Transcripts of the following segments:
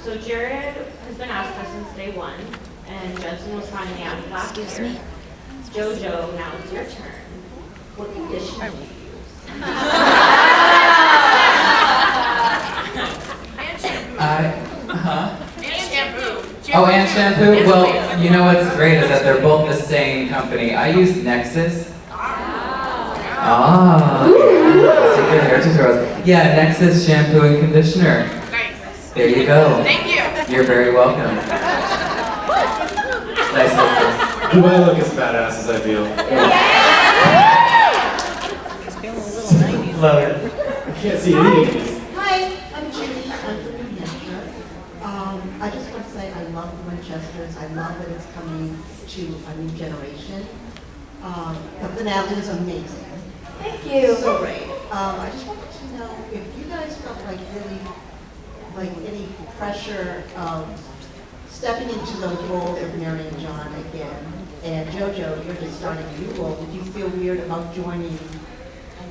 So Jared has been Asuka since day one, and Jensen was finding the Asuka last year. Excuse me? Jojo, now it's your turn. What condition do you use? Oh, and shampoo? Well, you know what's great is that they're both the same company. I use Nexus. Secret hair tutorials. Yeah, Nexus shampoo and conditioner. Nice. There you go. Thank you. You're very welcome. Nice outfit. Do I look as badass as I feel? Love it. I can't see anything in these. Hi, I'm Judy. I'm from New Hampshire. I just want to say I love the Winchesters. I love that it's coming to a new generation. The finale was amazing. Thank you. So great. I just wanted to know if you guys felt like really, like any pressure of stepping into those roles of Mary and John again. And Jojo, you're just starting a new role. Did you feel weird about joining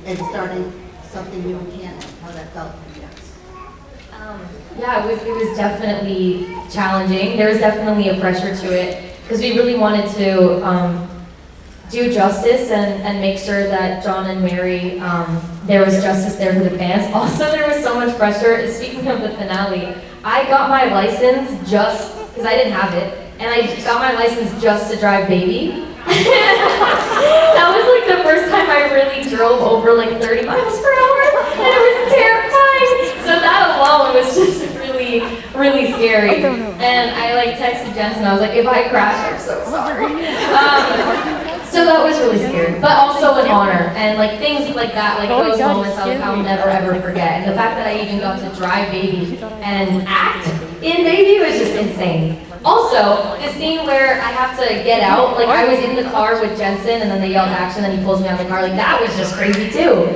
and starting something new in canon? How that felt for you guys? Yeah, it was definitely challenging. There was definitely a pressure to it because we really wanted to do justice and make sure that John and Mary, there was justice there for the fans. Also, there was so much pressure. Speaking of the finale, I got my license just because I didn't have it, and I got my license just to drive Baby. That was like the first time I really drove over like 30 miles per hour, and it was terrifying. So that alone was just really, really scary. And I like texted Jensen, I was like, if I crash, I'm so sorry. So that was really scary, but also an honor. And like things like that, like those moments I'll never ever forget. And the fact that I even got to drive Baby and act in Baby was just insane. Also, the scene where I have to get out, like I was in the car with Jensen and then they yelled action and he pulls me out of the car, like that was just crazy too.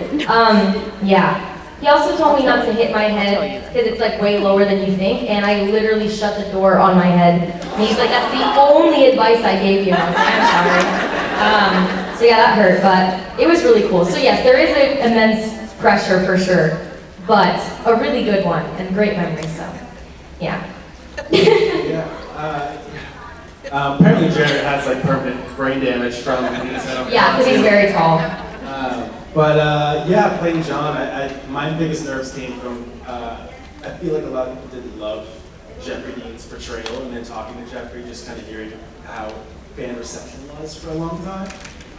Yeah. He also told me not to hit my head because it's like way lower than you think, and I literally shut the door on my head. And he's like, that's the only advice I gave you. And I was like, I'm sorry. So yeah, that hurt, but it was really cool. So yes, there is an immense pressure for sure, but a really good one and great memories, so yeah. Apparently Jared has like permanent brain damage from Yeah, because he's very tall. Yeah, playing John, my biggest nerves came from, I feel like a lot of people didn't love Jeffrey Dean's portrayal, and then talking to Jeffrey, just kind of hearing how fan reception was for a long time.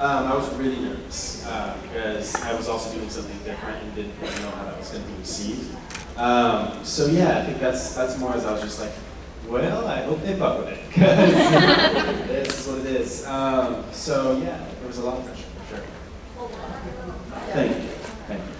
I was really nervous, because I was also doing something different and didn't really know how that was going to be received. So yeah, I think that's more as I was just like, well, I hope they fuck with it, because this is what it is. So yeah, there was a lot of pressure, for sure. Thank you. Thank you.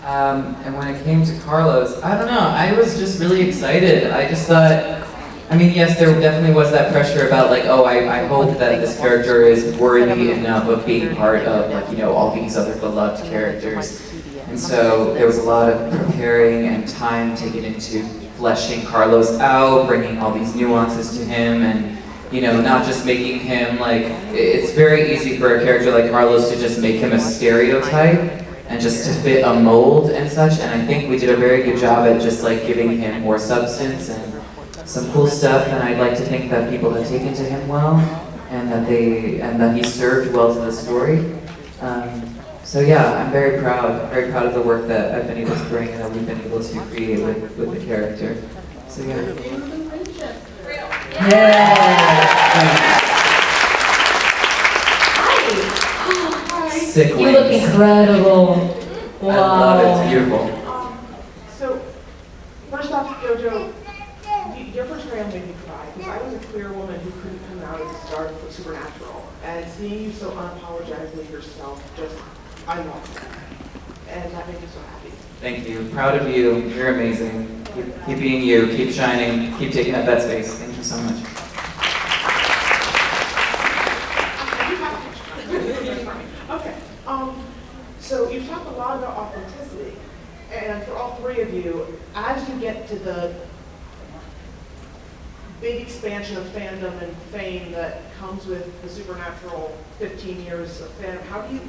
And when it came to Carlos, I don't know, I was just really excited. I just thought, I mean, yes, there definitely was that pressure about like, oh, I hope that this character is worthy enough of being part of like, you know, all these other beloved characters. And so there was a lot of preparing and time taken into fleshing Carlos out, bringing all these nuances to him, and you know, not just making him like, it's very easy for a character like Carlos to just make him a stereotype and just to fit a mold and such, and I think we did a very good job at just like giving him more substance and some cool stuff, and I'd like to think that people have taken to him well, and that he served well to the story. So yeah, I'm very proud of the work that I've been able to bring and that we've been able to create with the character. So yeah. Sick You wings. look incredible. Wow. I love it. It's beautiful. So, first off, Jojo, your portrayal made me cry because I was a queer woman who couldn't come out at the start for Supernatural, and seeing you so unapologetically yourself, I loved it, and that made me so happy. Thank you. Proud of you. You're amazing. Keep being you. Keep shining. Keep taking up that space. Thank you so much. Okay. So you've talked a lot about authenticity, and for all three of you, as you get to the big expansion of fandom and fame that comes with the Supernatural 15 years of fandom, how do you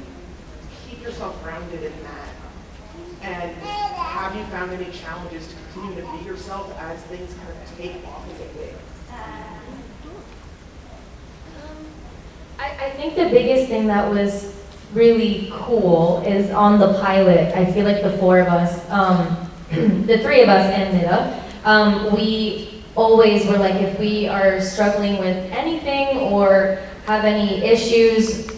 keep yourself grounded in that and have you found any challenges to continue to be yourself as things kind of take off and get big? I think the biggest thing that was really cool is on the pilot, I feel like the four of us, the three of us and Nida, we always were like, if we are struggling with anything or have any issues,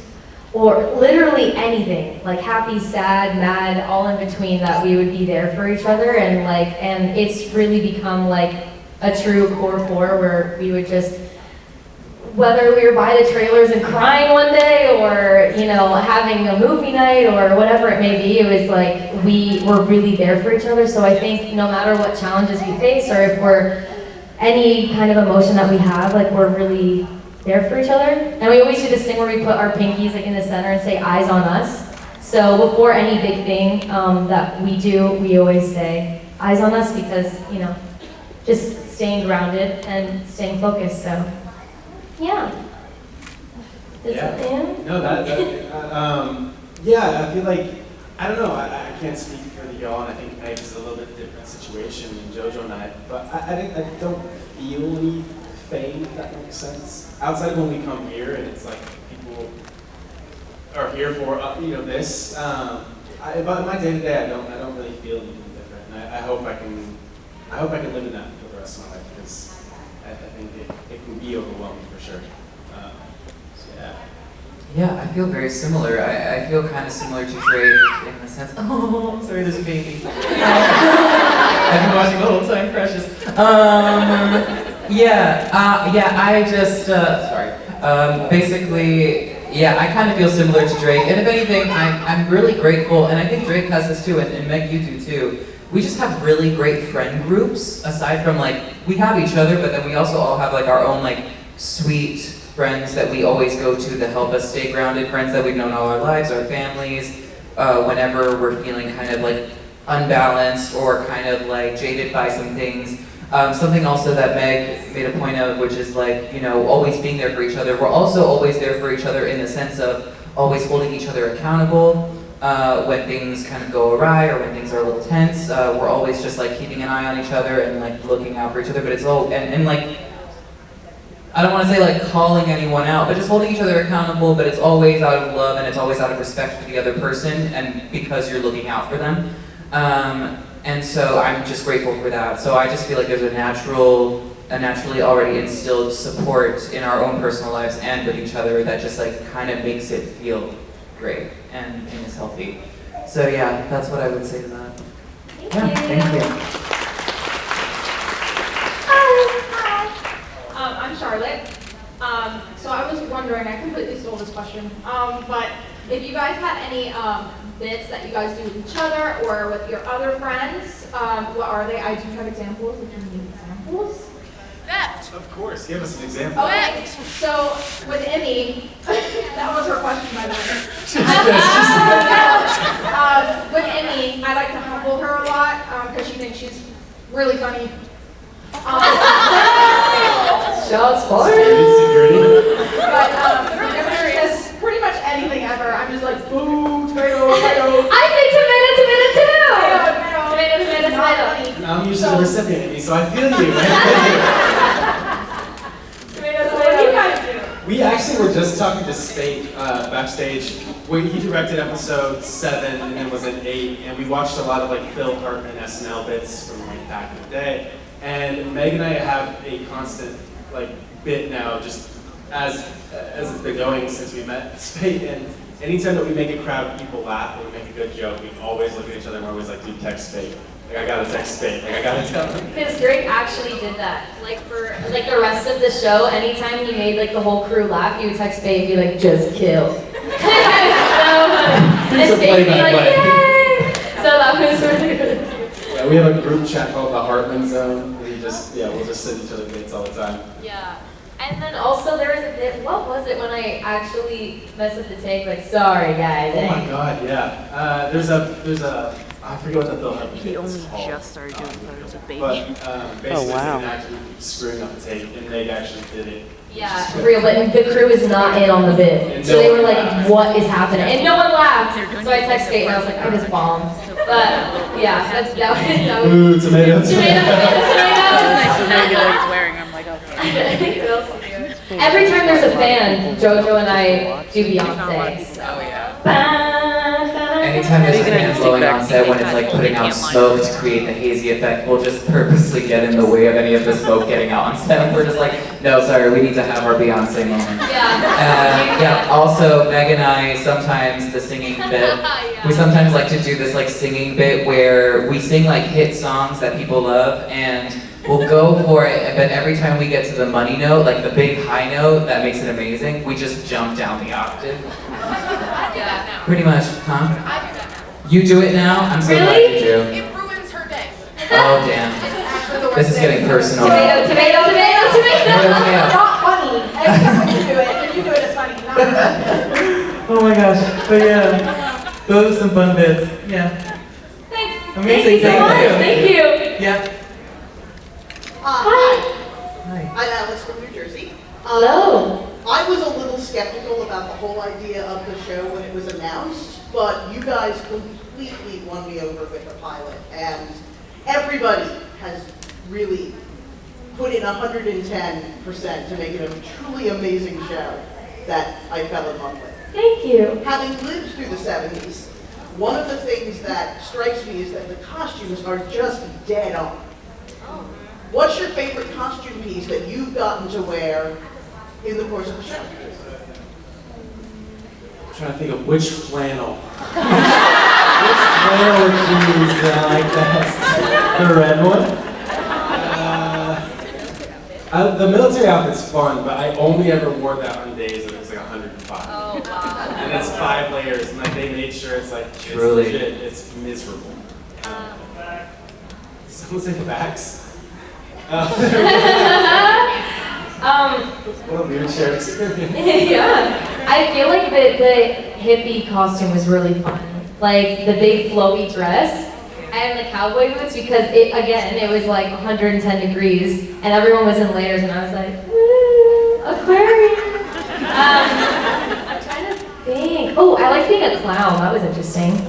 or literally anything, like happy, sad, mad, all in between, that we would be there for each other. And it's really become like a true core four where we would just, whether we were by the trailers and crying one day or, you know, having a movie night or whatever it may be, it was like we were really there for each other. So I think no matter what challenges we face or if we're any kind of emotion that we have, like we're really there for each other. And we always do this thing where we put our pinkies like in the center and say eyes on us. So before any big thing that we do, we always say eyes on us because, you know, just staying grounded and staying focused. So yeah. Yeah, I feel like, I don't know, I can't speak for y'all, and I think Meg's a little bit different situation than Jojo and I, but I don't feel any fame, if that makes sense. Outside of when we come here, and it's like people are here for this. But in my day to day, I don't really feel anything different, and I hope I can live in that for the rest of my life because I think it can be overwhelming for sure. Yeah, I feel very similar. I feel kind of similar to Drake in the sense, oh, sorry, there's a baby. I've been watching the whole time, precious. I just, basically, I kind of feel similar to Drake. And if anything, I'm really grateful, and I think Drake has this too, and Meg, you do too. We just have really great friend groups, aside from like, we have each other, but then we also all have like our own like sweet friends that we always go to help us stay grounded, friends that we've known all our lives, our families, whenever we're feeling kind of like unbalanced or kind of like jaded by some things. Something also that Meg made a point of, which is like, you know, always being there for each other. We're also always there for each other in the sense of always holding each other accountable when things kind of go awry or when things are a little tense. We're always just like keeping an eye on each other and like looking out for each other, but it's all, and like, I don't want to say like calling anyone out, but just holding each other accountable, but it's always out of love and it's always out of respect for the other person and because you're looking out for them. And so I'm just grateful for that. So I just feel like there's a naturally already instilled support in our own personal lives and with each other that just like kind of makes it feel great and is healthy. So yeah, that's what I would say to that. Thank you. I'm Charlotte. So I was wondering, I completely stole this question, but if you guys had any bits that you guys do with each other or with your other friends, what are they? I do have examples. If you need examples. Of course, give us an example. Okay, so with Emmy, that was her question by the way. With Emmy, I like to humble her a lot because she thinks she's really funny. Shots fired. But whenever she says pretty much anything ever, I'm just like, boo, tomato. I say tomato. I'm usually the recipient, so I feel you. So what do you guys do? We actually were just talking to Spate backstage. He directed episode 7 and then was in 8, and we watched a lot of like Phil Hartman SNL bits from like back in the day. And Meg and I have a constant like bit now, just as it's been going since we met Spate. And anytime that we make a crowd of people laugh or we make a good joke, we always look at each other and we're always like, dude, text Spate. Like I gotta text Spate. Like I gotta tell him. Because Drake actually did that. Like for like the rest of the show, anytime he made like the whole crew laugh, he would text Spade and be like, just killed. And Spade would be like, yay! So that was really good. Yeah, we have a group chat called the Hartman Zone. We'll just send each other bits all the time. Yeah. And then also there was a bit, what was it when I actually messed with the take? Like, sorry guys. Oh my god, yeah. There's a, I forget what the Phil Hartman He only called. just started doing photos of baby. But basically Oh, wow. it's an actor screwing up the take, and they actually did it. Yeah, for real, but the crew is not in on the bit. And So no they were one like, laughed. what is happening? And no one laughed. So I texted Kate and I was like, I just bombed. But yeah, that was Ooh, tomato, tomato. Nice to know he's wearing. I'm like, okay. What else to do? Every time there's a fan, Jojo and I do Beyonce. So. Oh yeah. Anytime there's a fan blowing on set when it's like putting out smoke to create the hazy effect, we'll just purposely get in the way of any of the smoke getting out on set. We're just like, no, sorry, we need to have our Beyonce moment. Yeah, also, Meg and I, sometimes the singing bit, we sometimes like to do this like singing bit where we sing like hit songs that people love and we'll go for it, but every time we get to the money note, like the big high note that makes it amazing, we just jump down the octave. Pretty much, huh? I do that now. You do it now? I'm so glad you do. It ruins her day. Oh, damn. This is getting personal. Tomato, tomato, tomato, tomato. Not funny. Every time you do it, if you do it, it's funny. Not funny. Oh my gosh, but yeah, those are some fun bits. Yeah. Thanks. Amazing, Thank you so much. Thank you. Yeah. Hi. Hi. I'm Alice from New Jersey. Hello. I was a little skeptical about the whole idea of the show when it was announced, but you guys completely won me over with the pilot, and everybody has really put in 110% to make it a truly amazing show that I fell in love with. Thank you. Having lived through the 70s, one of the things that strikes me is that the costumes are just dead on. What's your favorite costume piece that you've gotten to wear in the course of the show? I'm trying to think of which flannel. Which flannel jeans did I like best? The red one? The military outfit's fun, but I only ever wore that on days that it was like 105. Oh, wow. And it's 5 layers, and like they made sure it's like, Truly. it's legit, it's miserable. Someone say facts? What a weird shared experience. Yeah. I feel like the hippie costume was really fun. Like the big flowy dress and the cowboy boots because it was like 110 degrees and everyone was in layers and I was like, woo, aquarium. I'm trying to think. Oh, I like being a clown. That was interesting.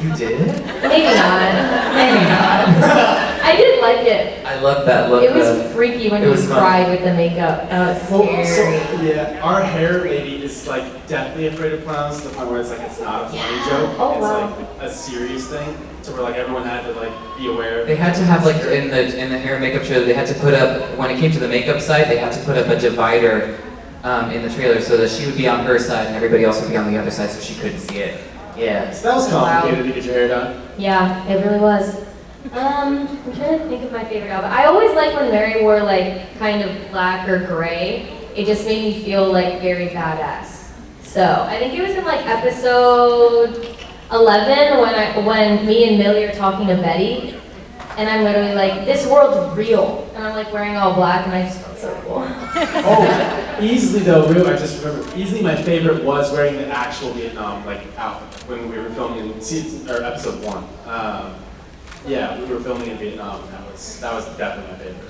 You did? Maybe not. Maybe not. I did like it. I love that look. It was freaky when it you was fun. cried with the makeup. That was Well, scary. yeah, our hair lady is like definitely afraid of clowns to the point where it's like it's not a funny joke. Oh, it's wow. like a serious thing. So where like everyone had to like be aware of They had to have like in the hair and makeup trailer, they had to put up, when it came to the makeup side, they had to put up a divider in the trailer so that she would be on her side and everybody else would be on the other side so she couldn't see it. Yeah. So that was complicated to get your hair done. Yeah, it really was. I'm trying to think of my favorite outfit. I always liked when Mary wore like kind of black or gray. It just made me feel like very badass. So I think it was in like episode 11 when me and Millie are talking to Betty, and I'm literally like, this world's real, and I'm like wearing all black, and I just felt so cool. Oh, easily though, I just remember, easily my favorite was wearing the actual Vietnam like outfit when we were filming in episode 1. Yeah, we were filming in Vietnam, and that was definitely my favorite.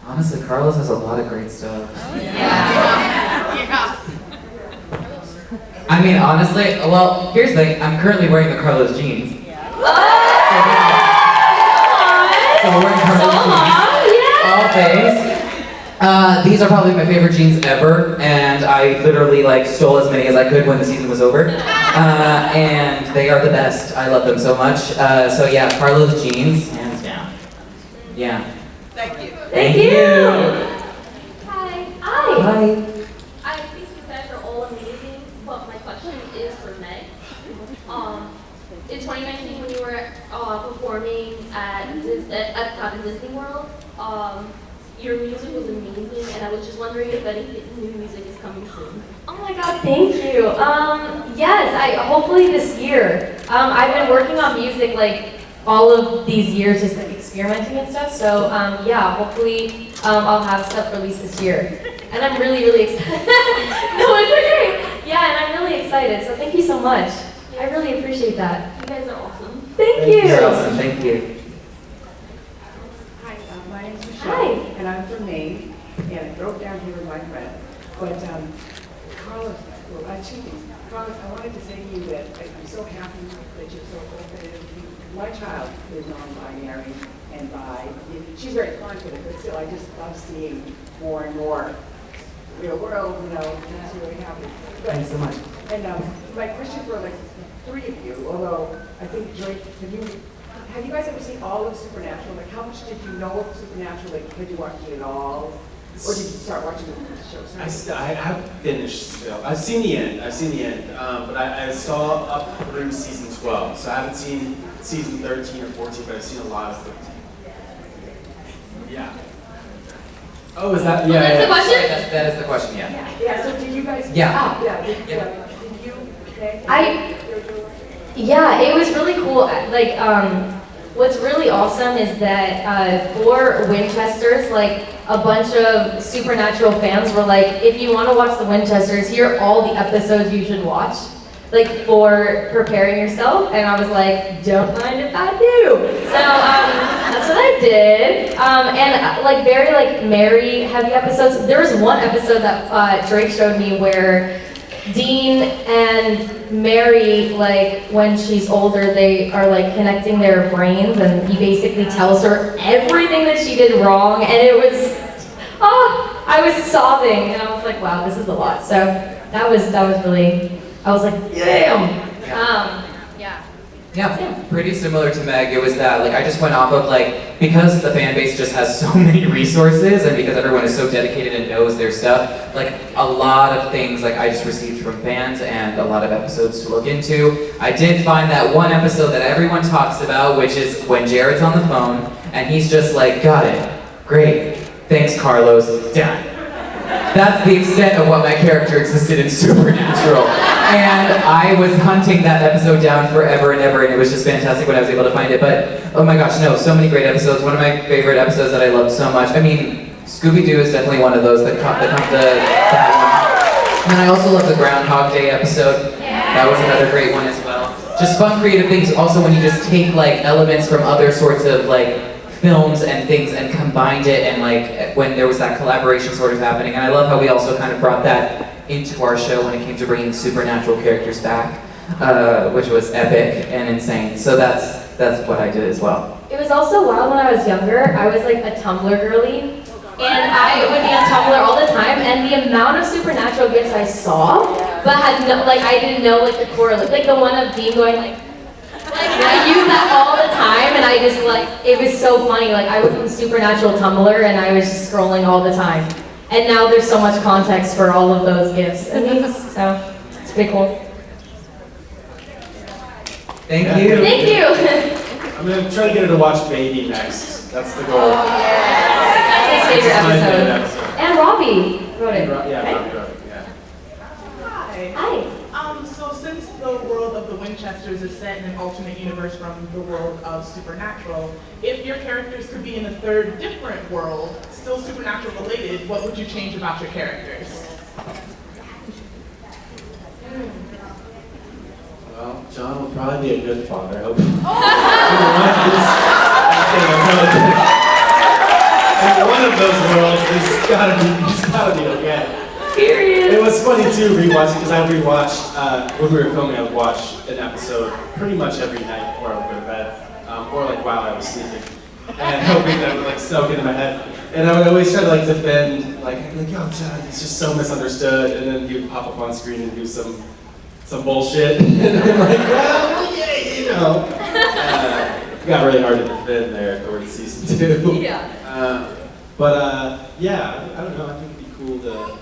Honestly, Carlos has a lot of great stuff. Yeah. I mean, honestly, well, here's the thing. I'm currently wearing the Carlos jeans. So we're wearing Carlos jeans. All things. These are probably my favorite jeans ever, and I literally like stole as many as I could when the season was over. And they are the best. I love them so much. So yeah, Carlos jeans, hands down. Yeah. Thank you. Thank you. Hi. Bye. I think you guys are all amazing, but my question is for Meg. In 2019, when you were performing at Epcot Disney World, your music was amazing, and I was just wondering if any new music is coming soon. Oh my God, thank you. Yes, hopefully this year. I've been working on music like all of these years, just like experimenting and stuff. So yeah, hopefully I'll have stuff released this year. And I'm really, really excited. No, it's okay. Yeah, and I'm really excited. So thank you so much. I really appreciate that. You guys are awesome. Thank you. You're awesome. Thank you. Hi, my name's Michelle, Hi. and I'm from Maine, and I drove down here with my friend. But Carlos, well, two things. Thomas, I wanted to say to you that I'm so happy that you're so open. My child is non-binary and bi. She's very confident, but still, I just love seeing more and more real world, you know, and that's really happy. Thanks so much. And my question for like three of you, although I think Joy, have you guys ever seen all of Supernatural? Like, how much did you know of Supernatural? Like, had you watched it at all? Or did you start watching the show? I haven't finished still. I've seen the end. But I saw up through season 12. So I haven't seen season 13 or 14, but I've seen a lot of 13. Yeah. Oh, is that? Yeah. That's the question? Sorry, that is the question, yeah. Yeah, so did you guys? Yeah. Did you? Yeah, it was really cool. Like, what's really awesome is that for Winchesters, like a bunch of Supernatural fans were like, if you want to watch the Winchesters, here are all the episodes you should watch, like for preparing yourself. And I was like, don't mind if I do. So that's what I did. And like very like Mary heavy episodes. There was one episode that Drake showed me where Dean and Mary, like when she's older, they are like connecting their brains, and he basically tells her everything that she did wrong, and it was, I was sobbing, and I was like, wow, this is a lot. So that was really, I was like, damn. Yeah, pretty similar to Meg. It was that, like, I just went off of, like, because the fan base just has so many resources and because everyone is so dedicated and knows their stuff, like, a lot of things, like, I just received from fans and a lot of episodes to look into. I did find that one episode that everyone talks about, which is when Jared's on the phone and he's just like, got it, great, thanks Carlos, done. That's the extent of what my character existed in Supernatural. And I was hunting that episode down forever and ever, and it was just fantastic when I was able to find it. But, oh my gosh, no, so many great episodes. One of my favorite episodes that I loved so much. I mean, Scooby-Doo is definitely one of those that come to that one. And I also love the Groundhog Day episode. That was another great one as well. Just fun, creative things. Also, when you just take, like, elements from other sorts of, like, films and things and combined it, and like when there was that collaboration sort of happening. And I love how we also kind of brought that into our show when it came to bringing Supernatural characters back, which was epic and insane. So that's what I did as well. It was also wild when I was younger. I was like a Tumblr girly, and I would be on Tumblr all the time, and the amount of Supernatural gifs I saw, but had no, like I didn't know like the correlate, like the one of Dean going like I use that all the time, and I just like, it was so funny. Like I was in Supernatural Tumblr, and I was just scrolling all the time. And now there's so much context for all of those gifts and memes, so it's pretty cool. Thank you. Thank you. I'm gonna try to get her to watch Baby next. That's the goal. That's his favorite It's my favorite episode. episode. And Robbie wrote it. Yeah, right? Robbie, yeah. Hi. Hi. So since the world of the Winchesters is set in an alternate universe from the world of Supernatural, if your characters could be in a third different world, still Supernatural related, what would you change about your characters? Well, John will probably be a good father. Hope. In one of those worlds, he's gotta be okay. Period. It was funny too rewatching, because I rewatched when we were filming. I would watch an episode pretty much every night before I would go to bed, or like while I was sleeping, and hoping that it would like soak into my head. And I would always try to like defend, like oh John, he's just so misunderstood, and then he would pop up on screen and do some bullshit, and I'm like, well, yeah, you know. It got really hard to defend there towards season 2. Yeah. Yeah, I don't know. I think it'd be cool to.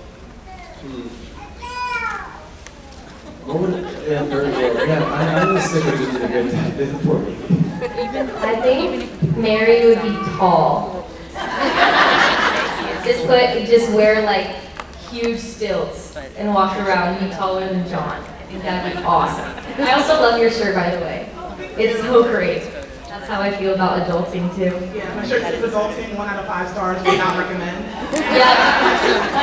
What would I'm gonna stick with just a good time for me. I think Mary would be tall. Just wear like huge stilts and walk around and be taller than John. I think that'd be awesome. I also love your shirt, by the way. It's so great. That's how I feel about adulting too. Yeah, my shirt says adulting, 1 out of 5 stars, would not recommend. Yeah.